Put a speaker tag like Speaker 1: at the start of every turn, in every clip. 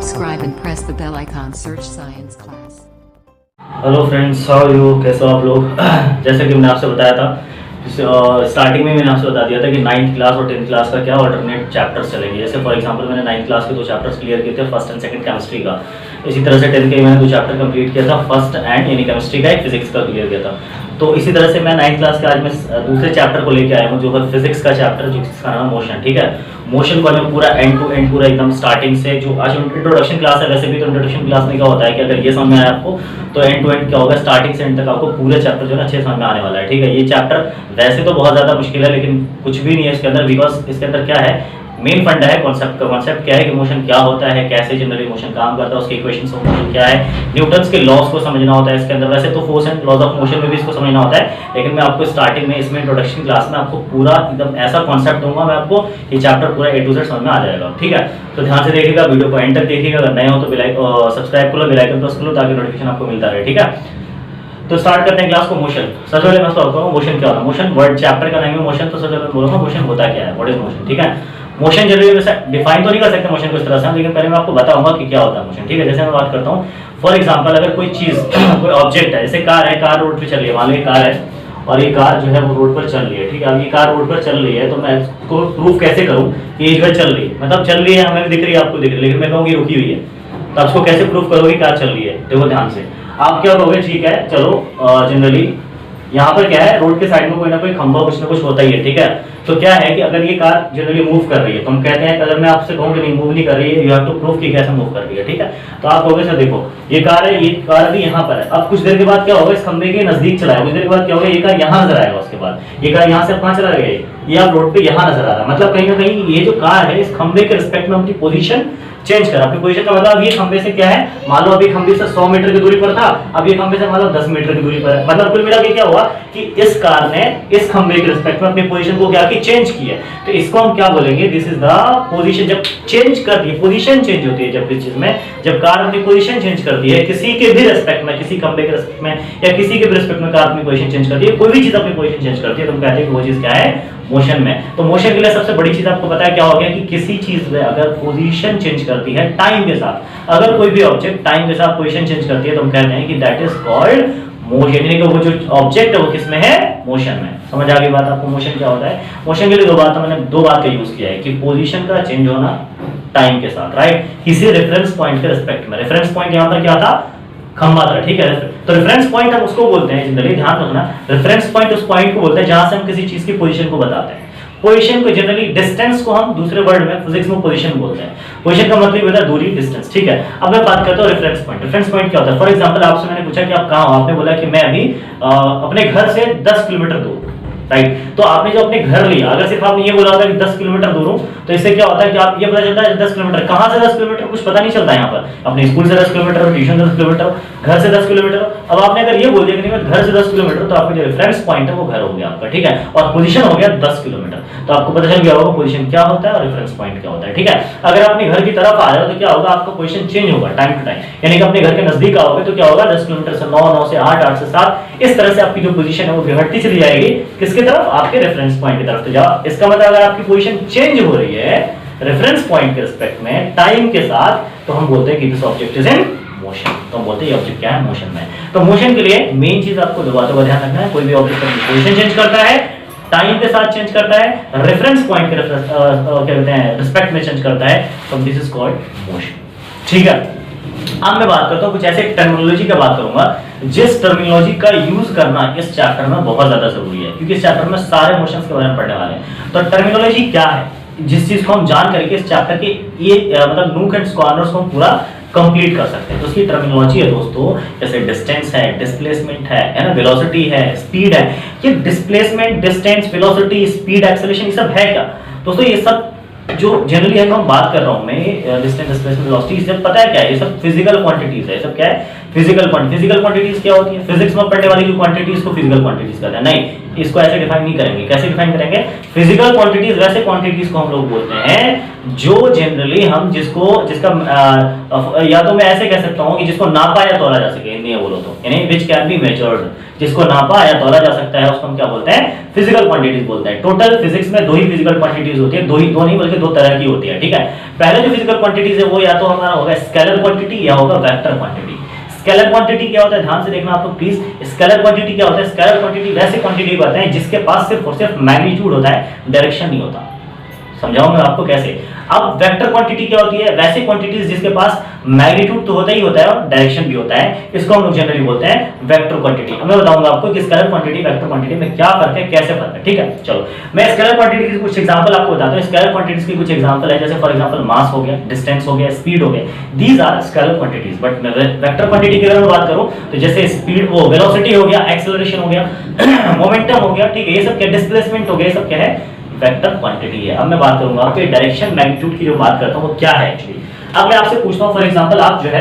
Speaker 1: subscribe and press the bell icon. Search Science Class.
Speaker 2: Hello friends, how you, कैसे हो आप लोग। जैसे कि मैंने आपसे बताया था, स्टार्टिंग में मैंने आपसे बता दिया था कि 9th क्लास और 10th क्लास का क्या ऑल्टरनेट चैप्टर्स चलेंगे। जैसे फॉर एग्जांपल मैंने 9th क्लास के 2 चैप्टर्स क्लियर किए थे, फर्स्ट एंड सेकंड केमिस्ट्री का। इसी तरह से 10th के मैंने 2 चैप्टर कंप्लीट किया था, फर्स्ट एंड यानी केमिस्ट्री का, एक फिजिक्स का क्लियर किया था। तो इसी तरह से मैं 9th क्लास के आज मैं दूसरे चैप्टर को लेके आया हूँ, जो है फिजिक्स का चैप्टर, जिसका नाम है मोशन। ठीक है, मोशन को मैं पूरा एंड टू एंड पूरा एकदम स्टार्टिंग से, जो आज इंट्रोडक्शन क्लास है, वैसे भी तो इंट्रोडक्शन क्लास में क्या होता है कि अगर ये समझ में आया आपको तो एंड टू एंड क्या होगा, स्टार्टिंग से एंड तक आपको पूरे चैप्टर जो है अच्छे समझ में आने वाला है। ठीक है, ये चैप्टर वैसे तो बहुत ज़्यादा मुश्किल है, लेकिन कुछ भी नहीं है इसके अंदर, बिकॉज इसके अंदर क्या है, मेन फंडा है कॉन्सेप्ट का। कॉन्सेप्ट क्या है कि मोशन क्या होता है, कैसे जनरली मोशन काम करता है, उसके इक्वेशंस ऑफ मोशन क्या है, न्यूटन्स के लॉज को समझना होता है इसके अंदर। वैसे तो force and laws of motion में भी इसको समझना होता है, लेकिन मैं आपको स्टार्टिंग में इसमें इंट्रोडक्शन क्लास में आपको पूरा एकदम ऐसा कॉन्सेप्ट दूंगा, मैं आपको ये चैप्टर पूरा A to Z समझ में आ जाएगा। ठीक है, तो ध्यान से देखिएगा, वीडियो को एंड तक देखिएगा। अगर नए हो तो सब्सक्राइब कर लो, बेल आइकन प्रेस कर लो, ताकि नोटिफिकेशन आपको मिलता रहे। ठीक है, तो स्टार्ट करते हैं क्लास को। मोशन, सबसे पहले मैं बताता हूँ मोशन क्या होता है। मोशन वर्ड चैप्टर का नाम है मोशन, तो सबसे पहले बोलूंगा मोशन होता क्या है, व्हाट इज मोशन। ठीक है, मोशन जनरली वैसे डिफाइन तो नहीं कर सकते मोशन को इस तरह से, लेकिन पहले मैं आपको बताऊंगा कि क्या होता है मोशन। ठीक है, जैसे मैं बात करता हूँ, फॉर एग्जांपल अगर कोई चीज कोई ऑब्जेक्ट है, जैसे कार है, कार रोड पे चल रही है, मान लो ये कार है और ये कार जो है वो रोड पर चल रही है। ठीक है, अब ये कार रोड पर चल रही है, तो मैं इसको प्रूफ कैसे करूँ कि ये जो चल रही है, मतलब चल रही है, हमें दिख रही है, आपको दिख रही है, लेकिन मैं कहूँगी रुकी हुई है, तो आप उसको कैसे प्रूफ करोगे कार चल रही है। देखो ध्यान से, आप क्या कहोगे, ठीक है चलो, जनरली यहाँ पर क्या है, रोड के साइड में कोई ना कोई खंभा कुछ ना कुछ होता ही है। ठीक है, तो क्या है कि अगर ये कार जनरली मूव कर रही है, तो हम कहते हैं कि अगर मैं आपसे कहूँ कि नहीं मूव नहीं कर रही है, यू हैव टू प्रूव कि कैसे मूव कर रही है। ठीक है, तो आप कहोगे सर देखो ये कार है, ये कार अभी यहाँ पर है, अब कुछ देर के बाद क्या होगा, इस खंभे के नजदीक चलाया, कुछ देर के बाद क्या होगा, ये कार यहाँ नजर आएगा, उसके बाद ये कार यहाँ से कहाँ चला गया, ये आप रोड पे यहाँ नजर आ रहा है। मतलब कहीं ना कहीं ये जो कार है, इस खंभे के रिस्पेक्ट में अपनी पोजीशन चेंज करा। अपनी पोजीशन का मतलब ये खंबे से क्या है, मान लो अभी खंबे से 100 मीटर की दूरी पर था, अब ये खंबे से मान लो 10 मीटर की दूरी पर है। मतलब कुल मिला के क्या हुआ कि इस कार ने इस खंबे के रिस्पेक्ट में अपनी पोजीशन को क्या की, चेंज की है। तो इसको हम क्या बोलेंगे, दिस इज द पोजीशन। जब चेंज करती है, पोजीशन चेंज होती है जब इस चीज में, जब कार अपनी पोजीशन चेंज करती है किसी के भी रिस्पेक्ट में, किसी खंबे के रिस्पेक्ट में या किसी के भी रिस्पेक्ट में कार अपनी पोजीशन चेंज करती है, कोई भी चीज अपनी पोजीशन चेंज करती है, तो हम कहते हैं कि वो चीज क्या है, मोशन में। तो मोशन के लिए सबसे बड़ी चीज आपको पता है क्या हो गया कि किसी चीज में अगर पोजीशन चेंज करती है टाइम के साथ, अगर कोई भी ऑब्जेक्ट टाइम के साथ पोजीशन चेंज करती है, तो हम कहते हैं कि दैट इज कॉल्ड मोशन। यानी कि वो जो ऑब्जेक्ट है वो किसमें है, मोशन में। समझ आ गई बात आपको, मोशन क्या होता है। मोशन के लिए मैंने दो बात का यूज किया है कि पोजीशन का चेंज होना टाइम के साथ, राइट, किसी रेफरेंस पॉइंट के रिस्पेक्ट में। रेफरेंस पॉइंट यहाँ पर क्या था, खंबा था। ठीक है, तो रेफरेंस पॉइंट हम उसको बोलते हैं, जनरली ध्यान रखना, रेफरेंस पॉइंट उस पॉइंट को बोलते हैं जहां से हम किसी चीज की पोजीशन को बताते हैं। पोजीशन को जनरली, डिस्टेंस को हम दूसरे वर्ड में फिजिक्स में पोजीशन बोलते हैं। पोजीशन का मतलब होता है दूरी, डिस्टेंस। ठीक है, अब मैं बात करता हूँ रेफरेंस पॉइंट। रेफरेंस पॉइंट क्या होता है, फॉर एग्जांपल आपसे मैंने पूछा कि आप कहाँ हो, आपने बोला कि मैं अभी अपने घर से 10 किलोमीटर दूर, राइट। तो आपने जो अपने घर लिया, अगर सिर्फ आपने ये बोला होता कि 10 किलोमीटर दूर हूं, तो इससे क्या होता है कि आप ये पता चलता है 10 किलोमीटर, कहां से 10 किलोमीटर कुछ पता नहीं चलता। यहाँ पर अपने स्कूल से 10 किलोमीटर, ट्यूशन से 10 किलोमीटर, घर से 10 किलोमीटर। अब आपने अगर ये बोल दिया कि मैं घर से 10 किलोमीटर, तो आपका जो रेफरेंस पॉइंट है वो घर हो गया आपका। ठीक है, और पोजीशन हो गया 10 किलोमीटर। तो आपको पता चल गया होगा पोजीशन क्या होता है और रेफरेंस पॉइंट क्या होता है। ठीक है, अगर आप अपने घर की तरफ आ रहे हो तो क्या होगा, आपका पोजीशन चेंज होगा टाइम टू टाइम। यानी कि अपने घर के नजदीक आओगे तो क्या होगा, 10 किलोमीटर से 9, 9 से 8, 8 से 7, इस तरह से आपकी जो पोजीशन है वो घटती चली जाएगी, किसकी तरफ, आपके रेफरेंस पॉइंट की तरफ। तो जाओ, इसका मतलब अगर आपकी पोजीशन चेंज हो रही है रेफरेंस पॉइंट के रिस्पेक्ट में टाइम के साथ, तो हम बोलते हैं कि this object is in motion. तो हम बोलते हैं ये ऑब्जेक्ट क्या है, मोशन में। तो मोशन के लिए मेन चीज आपको दो बातों का ध्यान रखना है, कोई भी ऑब्जेक्ट अपनी पोजीशन चेंज करता है, टाइम के साथ चेंज करता है, रेफरेंस पॉइंट के क्या कहते हैं, रिस्पेक्ट में चेंज करता है, तो दिस इज कॉल्ड मोशन। ठीक है, अब मैं बात करता हूं कुछ ऐसे टर्मिनोलॉजी का बात करूंगा जिस टर्मिनोलॉजी का यूज करना इस चैप्टर में बहुत ज्यादा जरूरी है, क्योंकि इस चैप्टर में सारे मोशंस के बारे में पढ़ने वाले हैं। तो टर्मिनोलॉजी क्या है, जिस चीज को हम जान करके इस चैप्टर के ये मतलब नूक एंड कॉर्नर्स को हम पूरा कंप्लीट कर सकते हैं। तो उसकी टर्मिनोलॉजी है दोस्तों, जैसे डिस्टेंस है, डिस्प्लेसमेंट है ना, वेलोसिटी है, स्पीड है। ये displacement, distance, velocity, speed, acceleration, ये सब है क्या दोस्तों, ये सब जो जनरली है हम बात कर रहा हूं मैं, डिस्टेंस, डिस्प्लेसमेंट, वेलोसिटी, सब पता है क्या है, ये सब फिजिकल क्वांटिटीज है। ये सब क्या है, फिजिकल क्वांटिटीज। फिजिकल क्वांटिटीज क्या होती है, फिजिक्स में पढ़ने वाली जो क्वांटिटीज को फिजिकल क्वांटिटीज कहते हैं। नहीं, इसको ऐसे डिफाइन नहीं करेंगे। कैसे डिफाइन करेंगे? फिजिकल क्वांटिटीज वैसे क्वांटिटीज को हम लोग बोलते हैं जो जनरली हम जिसका या तो मैं ऐसे कह सकता हूँ कि जिसको नापा या तोला जा सके, हिंदी में बोलो तो, यानी विच कैन बी मेजर्ड, जिसको नापा या तोला जा सकता है उसको हम क्या बोलते हैं? फिजिकल क्वांटिटीज बोलते हैं। टोटल फिजिक्स में दो ही फिजिकल क्वांटिटीज होती है, दो नहीं बल्कि दो तरह की होती है, ठीक है। पहले जो फिजिकल क्वांटिटीज है वो या तो हमारा होगा स्केलर क्वांटिटी या होगा वेक्टर क्वांटिटी। स्केलर क्वांटिटी क्या होता है, ध्यान से देखना आप तो प्लीज। स्केलर क्वांटिटी क्या होता है? स्केलर क्वांटिटी वैसे क्वांटिटी बताते हैं जिसके पास सिर्फ और सिर्फ मैग्नीट्यूड होता है, डायरेक्शन नहीं होता। समझाऊं मैं आपको कैसे? अब वेक्टर क्वांटिटी क्या होती है? वैसे क्वांटिटीज जिसके पास मैग्नीट्यूड तो होता ही होता है और डायरेक्शन भी होता है, इसको हम लोग जनरली बोलते हैं वेक्टर क्वांटिटी। अब मैं बताऊंगा आपको कि स्केलर क्वांटिटी वेक्टर क्वांटिटी में क्या फर्क है, कैसे फर्क है, ठीक है। चलो मैं स्केलर क्वांटिटी के कुछ एग्जांपल आपको बताता हूं। स्केलर क्वांटिटीज के कुछ एग्जांपल है, जैसे फॉर एग्जांपल मास हो गया, डिस्टेंस हो गया, स्पीड हो गया, these are scalar quantities. But मैं वेक्टर क्वांटिटी की अगर मैं बात करूं तो जैसे स्पीड, वो वेलोसिटी हो गया, एक्सेलरेशन हो गया, मोमेंटम हो गया, ठीक है, ये सब क्या, डिस्प्लेसमेंट हो गया, ये सब क्या है? वेक्टर क्वांटिटी है। अब मैं बात करूंगा आपके डायरेक्शन मैग्नीट्यूड की जो बात करता हूं वो क्या है एक्चुअली। अब मैं आपसे पूछता हूं फॉर एग्जांपल आप जो है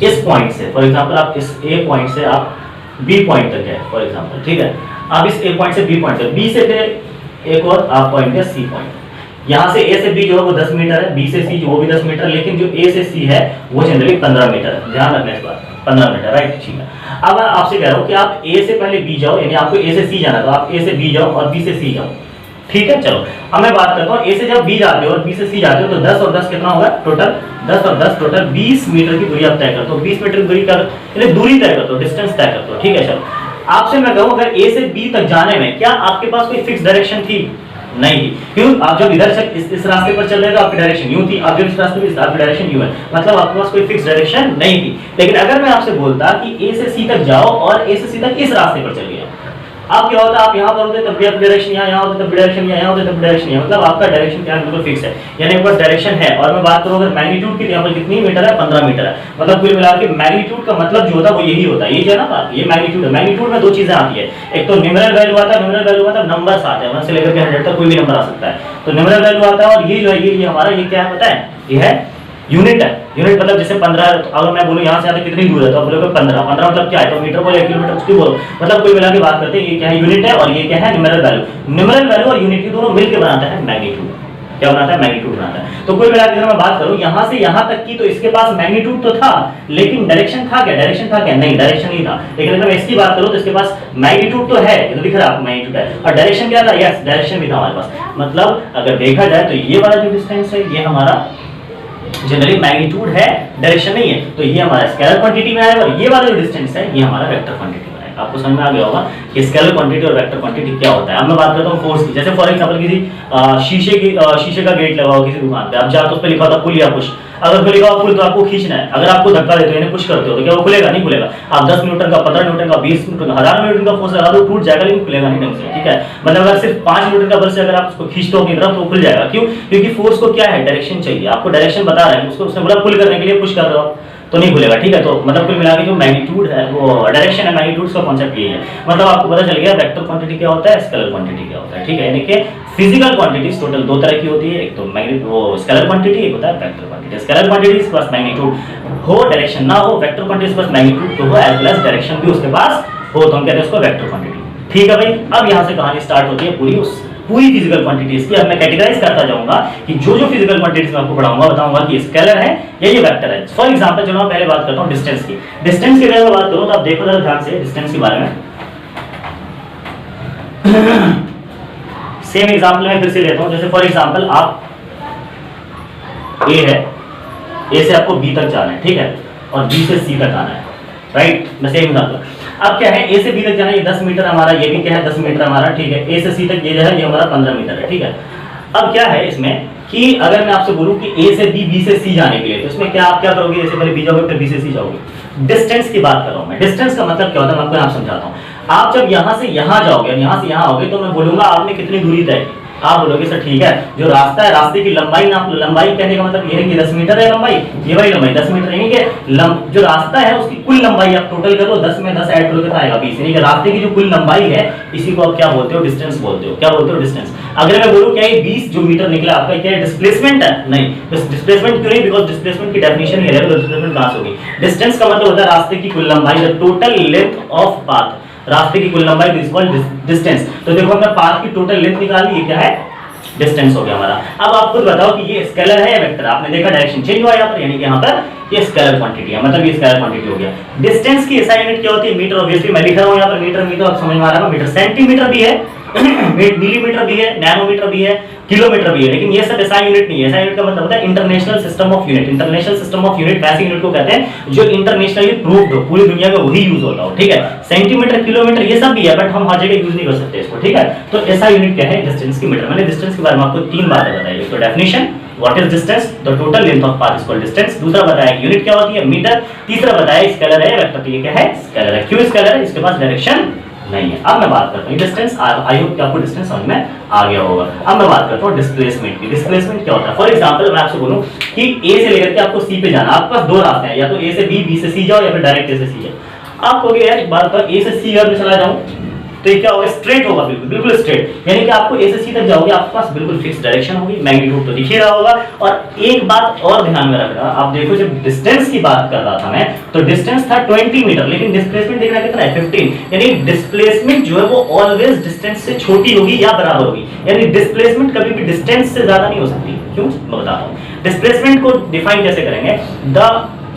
Speaker 2: इस पॉइंट से, फॉर एग्जांपल आप इस ए पॉइंट से आप बी पॉइंट तक है फॉर एग्जांपल, ठीक है। आप इस ए पॉइंट से बी पॉइंट तक, बी से फिर एक और आप पॉइंट है सी पॉइंट। यहां से ए से बी जो है वो 10 मीटर है, बी से सी जो वो भी 10 मीटर, लेकिन जो ए से सी है वो जनरली 15 मीटर है। ध्यान रखना इस बात, 15 मीटर, राइट, ठीक है। अब मैं आपसे कह रहा हूं कि आप ए से पहले बी जाओ, यानी आपको ए से सी जाना, तो आप ए से बी जाओ और बी से सी जाओ, ठीक है। चलो अब मैं बात करता हूँ, ए से जब बी जाते हो और बी से सी जाते हो तो 10 और 10 कितना होगा टोटल? 10 और 10 टोटल 20 मीटर की दूरी आप तय करते हो। 20 मीटर की दूरी का दूरी तय करते हो, डिस्टेंस तय करते हो, ठीक है। चलो आपसे मैं कहूँ अगर ए से बी तक जाने में क्या आपके पास कोई फिक्स डायरेक्शन थी? नहीं थी। क्यों? आप जब इधर से इस रास्ते पर चल रहे थे तो आपकी डायरेक्शन यूं थी, आप जब इस रास्ते पर आपकी डायरेक्शन यूं है, मतलब आपके पास कोई फिक्स डायरेक्शन नहीं थी। लेकिन अगर मैं आपसे बोलता कि ए से सी तक जाओ और ए से सी तक इस रास्ते पर चलिए, अब क्या होता है? आप यहाँ पर होते तब भी आप डायरेक्शन यहाँ होते तब भी डायरेक्शन यहाँ होते तब डायरेक्शन यहाँ, मतलब आपका डायरेक्शन क्या है? बिल्कुल फिक्स है, यानी आपके पास डायरेक्शन है। और मैं बात करूँ अगर मैग्नीट्यूड की, यहाँ पर कितनी मीटर है? 15 मीटर है। मतलब कुल मिला के मैग्नीट्यूड का मतलब जो होता है वो यही होता है, ये जो है ना बात, ये मैग्नीट्यूड है। मैग्नीट्यूड में दो चीजें आती है, एक तो न्यूमेरल वैल्यू आता है, न्यूमेरल वैल्यू आता है नंबर्स आते हैं 1 से लेकर के 100 तक कोई भी नंबर आ सकता है, तो न्यूमेरल वैल्यू आता है। और ये जो है ये हमारा ये क्या है पता है? ये है यूनिट है। यूनिट मतलब जैसे 15, तो अगर मैं बोलूं यहाँ से आते कितनी दूर है तो आप बोलोगे 15 मतलब क्या है? तो मीटर बोलो या किलोमीटर कुछ भी बोलो, मतलब कोई मिला के बात करते हैं ये क्या है? यूनिट है। और ये क्या है? Numeral value. न्यूमेरल वैल्यू और यूनिट की दोनों मिलकर बनाता है मैग्नीट्यूड। क्या बनाता है? मैग्नीट्यूड बनाता है। तो कोई मिला के अगर मैं बात करूं यहाँ से यहाँ तक की, तो इसके पास मैग्नीट्यूड तो था लेकिन डायरेक्शन था क्या? डायरेक्शन था क्या? नहीं, डायरेक्शन नहीं था। लेकिन अगर मैं इसकी बात करूं तो इसके पास मैग्नीट्यूड तो है, ये तो दिख रहा है आपको मैग्नीट्यूड है, और डायरेक्शन क्या था? यस, डायरेक्शन भी था हमारे पास। मतलब अगर देखा जाए तो ये वाला जो डिस्टेंस है ये हमारा जनरली मैग्नीट्यूड है, डायरेक्शन नहीं है, तो ये हमारा स्केलर क्वांटिटी में आएगा। और ये वाला जो डिस्टेंस है ये हमारा वेक्टर क्वांटिटी में आएगा। आपको समझ में आ गया होगा कि स्केलर क्वांटिटी और वेक्टर क्वांटिटी क्या होता है। अब मैं बात करता हूँ फोर्स की। जैसे फॉर एग्जांपल किसी शीशे का गेट लगा हो किसी दुकान पे, आप जाते हो उस पे लिखा होता पुल या पुश। अगर खुलेगा पुल तो आपको खींचना है, अगर आपको धक्का देते हो यानी पुश करते हो तो क्या वो खुलेगा? नहीं खुलेगा। आप 10 न्यूटन का, 15 न्यूटन का, 20 न्यूटन का, 1000 न्यूटन का फोर्स लगा दो टूट जाएगा, लेकिन खुलेगा नहीं ढंग से, ठीक है। मतलब अगर सिर्फ 5 न्यूटन का बल से अगर आप उसको खींचते हो अपनी तरफ तो खुल जाएगा। क्यों? क्योंकि फोर्स को क्या है? डायरेक्शन चाहिए, आपको डायरेक्शन बता रहा है, उसको उसने बोला पुल करने के लिए, पुश कर रहे हो तो नहीं खुलेगा, ठीक है। तो मतलब कुल मिला के जो मैग्नीट्यूड है वो डायरेक्शन है, मैग्नीट्यूड का कांसेप्ट यही है। मतलब आपको पता चल गया वेक्टर क्वांटिटी क्या होता है, स्केलर क्वांटिटी क्या होता है, ठीक है। यानी कि फिजिकल क्वांटिटीज टोटल दो तरह की होती है, एक तो वो स्केलर क्वांटिटी, एक होता है vector quantity. Scalar quantities plus magnitude हो, डायरेक्शन ना हो, वेक्टर क्वांटिटीज प्लस मैग्नीट्यूड तो हो, एज वेल एज डायरेक्शन भी उसके पास हो, तो हम कहते हैं उसको वेक्टर क्वांटिटी, ठीक है भाई। अब यहाँ से कहानी स्टार्ट होती है पूरी फिजिकल क्वांटिटीज की। अब मैं कैटेगराइज करता जाऊंगा कि जो फिजिकल क्वांटिटीज मैं आपको पढ़ाऊंगा, बताऊंगा कि स्केलर है या ये वेक्टर है। फॉर एग्जांपल चलो मैं पहले बात करता हूं डिस्टेंस की। डिस्टेंस की अगर मैं बात करूं तो आप देखो जरा ध्यान से डिस्टेंस के बारे में। सेम एग्जांपल मैं फिर से लेता हूं। जैसे फॉर एग्जांपल आप ए है, ए से आपको बी तक जाना है, ठीक है, और बी से सी तक आना है, राइट। मैं सेम एग्जांपल, अब क्या है, ए से बी तक जाना है, ये 10 मीटर हमारा, ये भी क्या है 10 मीटर हमारा, ठीक है। ए से सी तक ये जो है ये हमारा 15 मीटर है, ठीक है। अब क्या है इसमें कि अगर मैं आपसे बोलूं कि ए से बी, बी से सी जाने के लिए, तो इसमें क्या आप क्या करोगे? जैसे पहले बी जाओगे फिर बी से सी जाओगे। डिस्टेंस की बात कर रहा हूं मैं। डिस्टेंस का मतलब क्या होता है मैं आपको यहाँ समझाता हूँ। आप जब यहाँ से यहाँ जाओगे, यहाँ से यहाँ आओगे, तो मैं बोलूंगा आपने कितनी दूरी तय की, आप बोलोगे सर ठीक है, जो रास्ता है रास्ते की लंबाई नाप लो। लंबाई कहने का मतलब ये है कि 10 मीटर है लंबाई, ये वाली लंबाई 10 मीटर है, कि जो रास्ता है उसकी कुल लंबाई आप टोटल करो, 10 में 10 ऐड करोगे तो आएगा 20, यानी कि रास्ते की जो कुल लंबाई है इसी को आप क्या बोलते हो? डिस्टेंस बोलते हो। क्या बोलते हो? डिस्टेंस। अगर मैं बोलूं क्या ये 20 जो मीटर निकला आपका क्या डिस्प्लेसमेंट है? नहीं, डिस्प्लेसमेंट क्यों नहीं? बिकॉज डिस्प्लेसमेंट की डेफिनेशन ही है, डिस्प्लेसमेंट कहां से होगी? डिस्टेंस का मतलब होता है रास्ते की कुल लंबाई, the total length of path. रास्ते की कुल लंबाई, दिस कॉल्ड डिस्टेंस। तो देखो हमने पाथ की टोटल लेंथ निकाली, ये क्या है, डिस्टेंस हो गया हमारा। अब आप खुद बताओ कि ये स्केलर है या वेक्टर। आपने देखा डायरेक्शन चेंज हुआ यहाँ पर, यानी कि यहाँ पर ये स्केलर क्वांटिटी है, मतलब ये स्केलर क्वांटिटी हो गया। डिस्टेंस की एसआई यूनिट क्या होती है, मीटर। ऑब्वियसली मैं लिख रहा हूँ यहाँ पर मीटर, मीटर आप समझ में आ रहा है, मीटर। सेंटीमीटर भी है, मिलीमीटर भी है, नैनोमीटर भी है, किलोमीटर भी है, लेकिन ये सब एसआई यूनिट नहीं है। एसआई यूनिट का मतलब होता है international system of unit. International system of unit वैसे यूनिट को कहते हैं जो इंटरनेशनली प्रूव्ड हो, पूरी दुनिया में वही यूज होता हो, ठीक है। सेंटीमीटर, किलोमीटर ये सब भी है, बट हम हर जगह यूज नहीं कर सकते इसको, ठीक है। तो एसआई यूनिट क्या है, डिस्टेंस की मीटर। मैंने डिस्टेंस के बारे में आपको 3 बातें बताई। एक तो definition, what is distance, the total length of path is called distance. दूसरा बताया यूनिट क्या होती है, मीटर। तीसरा बताया स्केलर है वेक्टर, तो ये क्या है, स्केलर है। क्यों स्केलर है, इसके पास डायरेक्शन नहीं है। अब मैं बात करता हूँ डिस्टेंस, आई होप कि आपको डिस्टेंस समझ में आ गया होगा। अब मैं बात करता हूँ डिस्प्लेसमेंट की। डिस्प्लेसमेंट क्या होता है, फॉर एग्जांपल मैं आपसे बोलूं कि ए से लेकर के आपको सी पे जाना, आपके पास 2 रास्ते हैं, या तो ए से बी, बी से सी जाओ, या फिर डायरेक्ट ए से सी जाओ। आप कहोगे यार एक बात कर, ए से सी अगर मैं चला जाऊं तो ये क्या होगा, स्ट्रेट होगा, बिल्कुल बिल्कुल स्ट्रेट, यानी कि आपको ए से सी तक जाओगे, आपके पास बिल्कुल फिक्स डायरेक्शन होगी, मैग्नीट्यूड तो दिख ही रहा होगा। और एक बात और ध्यान में रखना, आप देखो जब डिस्टेंस की बात कर रहा था मैं, तो डिस्टेंस था 20 मीटर, लेकिन डिस्प्लेसमेंट देखना कितना है, 15। यानी डिस्प्लेसमेंट जो है वो ऑलवेज डिस्टेंस से छोटी होगी या बराबर होगी, यानी डिस्प्लेसमेंट कभी भी डिस्टेंस से ज्यादा नहीं हो सकती। क्यों, मैं बताता हूं। डिस्प्लेसमेंट को डिफाइन कैसे करेंगे, the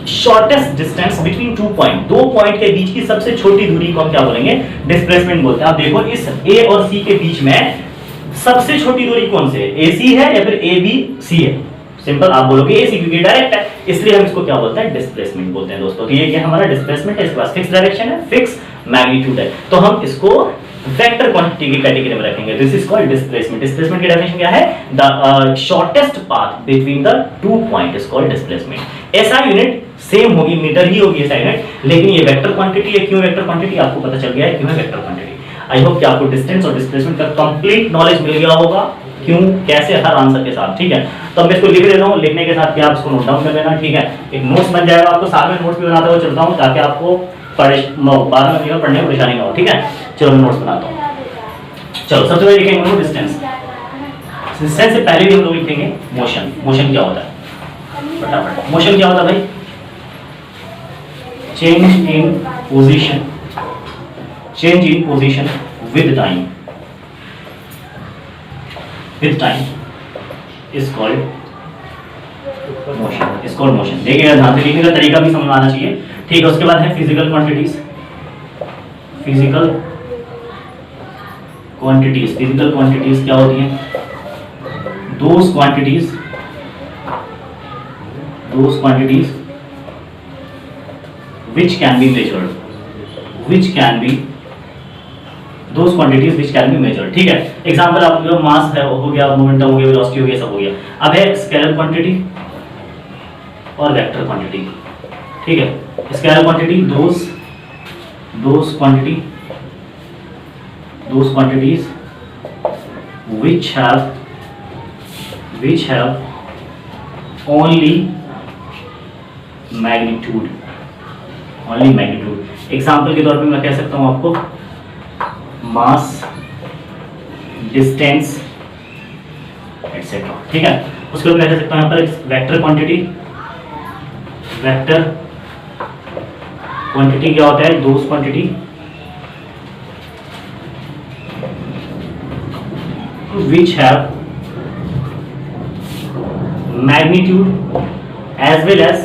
Speaker 2: shortest distance between 2 point, 2 point के बीच की सबसे छोटी दूरी को हम क्या बोलेंगे, डिस्प्लेसमेंट बोलते हैं। आप देखो इस ए और सी के बीच में सबसे छोटी दूरी कौन सी है, AC है या फिर ABC है। सिंपल, आप बोलोगे AC क्योंकि डायरेक्ट है, इसलिए हम इसको क्या बोलते हैं, डिस्प्लेसमेंट बोलते हैं दोस्तों। तो ये क्या हमारा डिस्प्लेसमेंट है, इसके पास फिक्स डायरेक्शन है, फिक्स मैग्नीट्यूड है, तो हम इसको वेक्टर क्वांटिटी की कैटेगरी में रखेंगे। This is called displacement. Displacement की डेफिनेशन क्या है, the shortest path between the 2 point is called displacement. SI unit same होगी, मीटर ही होगी एसआई यूनिट, लेकिन ये वेक्टर क्वांटिटी है। क्यों वेक्टर क्वांटिटी, आपको पता चल गया है क्यों है वेक्टर क्वांटिटी। आई होप कि आपको डिस्टेंस और डिस्प्लेसमेंट का कंप्लीट नॉलेज मिल गया होगा, क्यों कैसे हर आंसर के साथ, ठीक है। तो मैं इसको लिख दे रहा हूँ, लिखने के साथ क्या आप इसको नोट डाउन कर लेना, ठीक है। एक नोट्स बन जाएगा, आपको साथ में नोट्स भी बनाते हुए चलता हूँ ताकि आपको बाद में पढ़ने में परेशानी ना हो, ठीक है। चलो मैं नोट्स बनाता हूँ। चलो सबसे पहले लिखेंगे हम डिस्टेंस। डिस्टेंस से पहले भी हम लोग लिखेंगे मोशन। मोशन क्या होता है, फटाफट। मोशन क्या होता है भाई, change in position, change in position with time, with time is called motion, is called motion. देखिएगा ध्यान से, लिखने का तरीका भी समझ में आना चाहिए, ठीक है। उसके बाद है physical quantities. Physical quantities, physical quantities क्या होती हैं, those quantities which can be measured, which can be those quantities which can be measured, ठीक है। एग्जांपल आप जो मास है हो गया, मोमेंटम हो गया, वेलोसिटी हो गया, सब हो गया। अब है स्केलर क्वांटिटी और वेक्टर क्वांटिटी, ठीक है। Scalar quantity those quantities which have only magnitude, example के तौर पे मैं कह सकता हूं आपको मास, डिस्टेंस एटसेट्रा, ठीक है। उसके बाद मैं कह सकता हूं यहाँ पर वेक्टर क्वांटिटी क्या होता है, those quantity which have magnitude as well as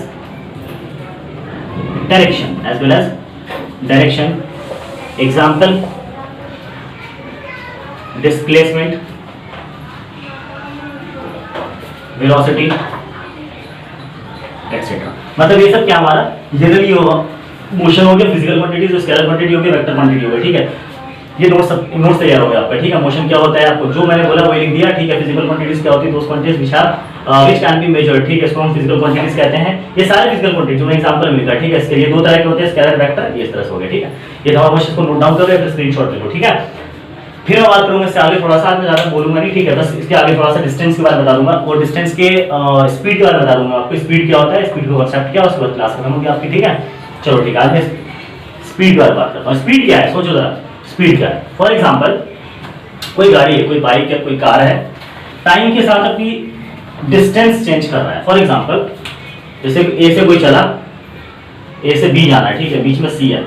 Speaker 2: direction, example displacement, velocity etc। मतलब ये सब क्या हमारा जनरली होगा, मोशन हो गया, फिजिकल क्वांटिटीज, स्केलर क्वांटिटी हो गया, वेक्टर क्वांटिटी हो गया, ठीक है। ये नोट्स तैयार हो गया आपका, ठीक है। मोशन क्या होता है, आपको जो मैंने बोला वो लिख दिया, ठीक है। फिजिकल क्वांटिटीज क्या होती है, दोस quantities which can be measured, ठीक है, इसको हम फिजिकल क्वांटिटीज कहते हैं। ये सारे फिजिकल क्वांटिटी जो मैं एग्जांपल में लिखा, ठीक है। इसके लिए 2 तरह के होते हैं, स्केलर, वेक्टर, ये इस तरह से हो गया, ठीक है। ये था बस, इसको नोट डाउन कर लो, फिर स्क्रीनशॉट ले लो, ठीक है। फिर मैं बात करूंगा इससे आगे थोड़ा सा, मैं ज्यादा बोलूंगा नहीं, ठीक है। बस इसके आगे थोड़ा सा डिस्टेंस के बारे में बता दूंगा और डिस्टेंस के स्पीड के बारे में बता दूंगा आपको। स्पीड क्या होता है, स्पीड का कांसेप्ट क्या है, उसके बाद क्लास खत्म होगी आपकी, ठीक है। चलो ठीक है, आज मैं स्पीड के बारे में बात करता हूँ। स्पीड क्या है, सोचो जरा, स्पीड क्या है। फॉर एग्जाम्पल कोई गाड़ी है, कोई बाइक है, कोई कार है, टाइम के साथ अपनी डिस्टेंस चेंज कर रहा है। फॉर एग्जाम्पल जैसे ए से कोई चला, ए से बी जाना है, ठीक है, बीच में सी है,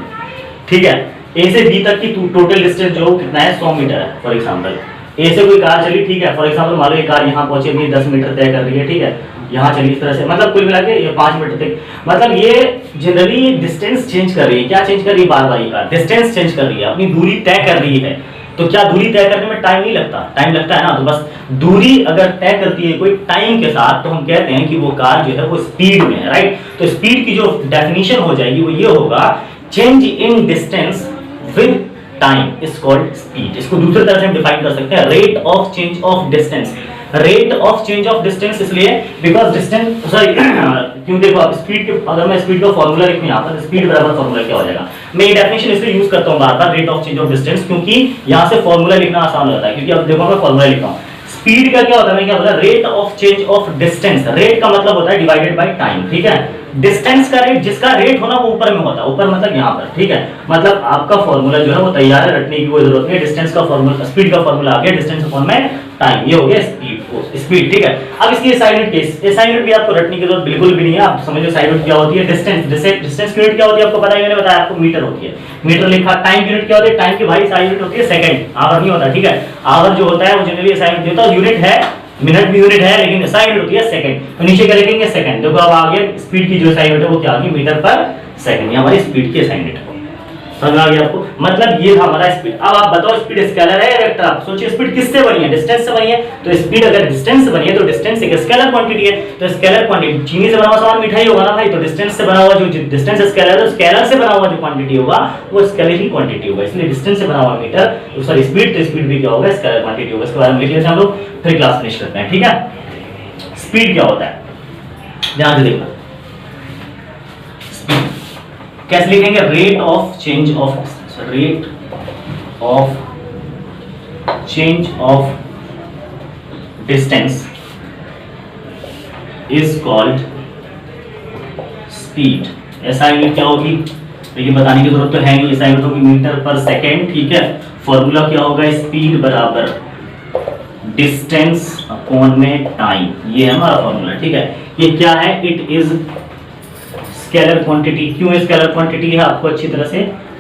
Speaker 2: ठीक है। ए से बी तक की टोटल डिस्टेंस जो कितना है 100 मीटर है फॉर एग्जांपल। ए से कोई कार चली, ठीक है, फॉर एग्जांपल मान लो ये कार यहाँ पहुंचे भी 10 मीटर तय कर रही है, ठीक है, यहाँ चली इस तरह से, मतलब कुल मिला के ये 5 मीटर तक, मतलब ये जनरली डिस्टेंस चेंज कर रही है। क्या चेंज कर रही है? बार बार ये कार डिस्टेंस चेंज कर रही है, अपनी दूरी तय कर रही है। तो क्या दूरी तय करने में टाइम नहीं लगता? टाइम लगता है ना। तो बस दूरी अगर तय करती है कोई टाइम के साथ, तो हम कहते हैं कि वो कार जो है वो स्पीड में है, राइट। तो स्पीड की जो डेफिनेशन हो जाएगी वो ये होगा, change in distance with time is called speed. इसको दूसरी तरह से हम डिफाइन कर सकते हैं, rate of change of distance. Rate of change of distance इसलिए बिकॉज डिस्टेंस, सॉरी क्यों, देखो आप स्पीड के, अगर मैं स्पीड का फॉर्मूला लिखूं यहाँ पर, स्पीड बराबर फॉर्मूला क्या हो जाएगा। मैं ये डेफिनेशन इसलिए यूज करता हूँ बार बार, rate of change of distance, क्योंकि यहाँ से फॉर्मूला लिखना आसान होता है। क्योंकि अब देखो मैं फॉर्मूला लिखा हूँ, स्पीड का क्या होता है, मैं क्या बोला, rate of change of distance. Rate का मतलब होता है डिवाइडेड बाय टाइम, ठीक है। डिस्टेंस का रेट, जिसका रेट होना वो ऊपर में होता है, ऊपर मतलब यहाँ पर, ठीक है। मतलब आपका फॉर्मूला जो है वो तैयार है, रटने की कोई जरूरत नहीं है। डिस्टेंस का फॉर्मूला, स्पीड का फॉर्मूला आ गया, डिस्टेंस अपॉन में टाइम, ये हो गया स्पीड, ठीक है। अब इसकी SI unit case, SI unit भी आपको रटने की जरूरत बिल्कुल भी नहीं है। आप समझो SI यूनिट क्या होती है, डिस्टेंस डिस्टेंस यूनिट क्या होती है आपको पता है, मैंने बताया आपको, मीटर होती है, मीटर लिखा। टाइम यूनिट क्या होती है, टाइम की भाई SI यूनिट होती है सेकंड, आवर नहीं होता, ठीक है। आवर जो होता है वो जनरली SI यूनिट होता है, यूनिट है, मिनट भी यूनिट है, लेकिन SI यूनिट होती है सेकंड। तो नीचे क्या लिखेंगे, सेकंड। देखो अब आ गया स्पीड की जो SI यूनिट है वो क्या आ गई, मीटर पर सेकंड, ये हमारी स्पीड की SI यूनिट है। समझ आ गया आपको, मतलब ये था हमारा स्पीड। अब आप बताओ स्पीड स्केलर है या वेक्टर? आप सोचिए स्पीड किससे बनी है, डिस्टेंस से बनी है। तो स्पीड अगर डिस्टेंस से बनी है तो डिस्टेंस एक स्केलर क्वांटिटी है। तो स्केलर क्वांटिटी, चीनी से बना हुआ सामान मीठा ही होगा ना भाई, तो डिस्टेंस से बना हुआ जो डिस्टेंस स्केलर है, स्केलर से बना हुआ जो क्वांटिटी होगा वो स्केलर ही क्वांटिटी होगा। इसलिए डिस्टेंस से बना हुआ मीटर, सॉरी स्पीड, तो स्पीड भी क्या होगा, स्केलर क्वांटिटी होगा। इसके बारे में लिख लेते हैं हम लोग, फिर क्लास फिनिश करते हैं, ठीक है। स्पीड क्या होता है, ध्यान से देखना। कैसे लिखेंगे, rate of change of, rate of change of distance is called speed. SI unit क्या होगी, लेकिन बताने की जरूरत तो है नहीं, SI यूनिट होगी मीटर पर सेकेंड, ठीक है। फॉर्मूला क्या होगा, स्पीड बराबर डिस्टेंस अपॉन में टाइम, ये है हमारा फॉर्मूला, ठीक है। ये क्या है, इट इज स्केलर क्वांटिटी। क्यों स्केलर क्वांटिटी है आपको अच्छी तरह से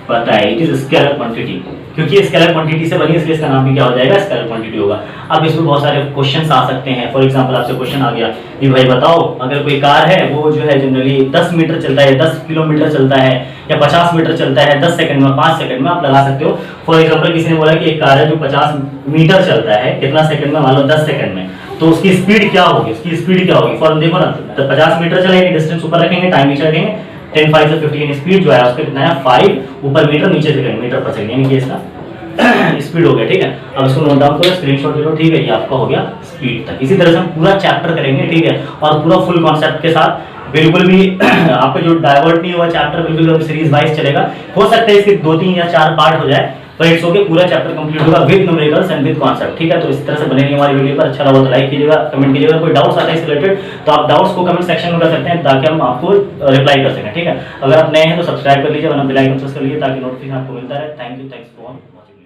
Speaker 2: पता है, इट इज स्केलर क्वांटिटी, क्योंकि स्केलर क्वांटिटी से बनी है, इसलिए इसका नाम भी क्या हो जाएगा, स्केलर क्वांटिटी होगा। अब इसमें बहुत सारे क्वेश्चंस आ सकते हैं। फॉर एग्जांपल आपसे क्वेश्चन आ गया कि भाई बताओ, अगर कोई कार है वो जो है जनरली 10 मीटर चलता है, 10 किलोमीटर चलता है, या 50 मीटर चलता है 10 सेकंड में, 5 सेकंड में, आप लगा सकते हो। फॉर एग्जांपल किसी ने बोला कि एक कार है जो 50 मीटर चलता है, कितना सेकंड में, मान लो 10 सेकंड में, तो उसकी स्पीड क्या होगी, उसकी स्पीड क्या होगी। फॉर देखो ना, 50 मीटर चलेंगे, डिस्टेंस ऊपर रखेंगे, टाइम नीचे रखेंगे, 10 5 से 15, स्पीड जो है उसका कितना है, 5 ऊपर मीटर, नीचे सेकंड, मीटर पर सेकंड, यानी कि इसका स्पीड हो गया, ठीक है। अब इसको नोट डाउन करो, स्क्रीनशॉट ले लो, ठीक है। ये आपका हो गया स्पीड तक। इसी तरह से हम पूरा चैप्टर करेंगे, ठीक है, और पूरा फुल कॉन्सेप्ट के साथ, बिल्कुल भी आपका जो डाइवर्ट नहीं हुआ चैप्टर, बिल्कुल सीरीज वाइज चलेगा। हो सकता है इसके 2 3 या 4 पार्ट हो जाए, पर इट्स ओके, पूरा चैप्टर कंप्लीट होगा with numericals and with concept, ठीक है। तो इस तरह से बनेगी हमारी वीडियो पर। अच्छा लगा तो लाइक कीजिएगा, कमेंट कीजिएगा। कोई डाउट्स आता है इससे रिलेटेड तो आप डाउट्स को कमेंट सेक्शन में कर सकते हैं, ताकि हम आपको रिप्लाई कर सकें, ठीक है। अगर आप नए हैं तो सब्सक्राइब कर लीजिए, वरना बेल आइकन प्रेस कर लीजिए, ताकि नोटिफिकेशन आपको मिलता रहे। Thank you, thanks for watching.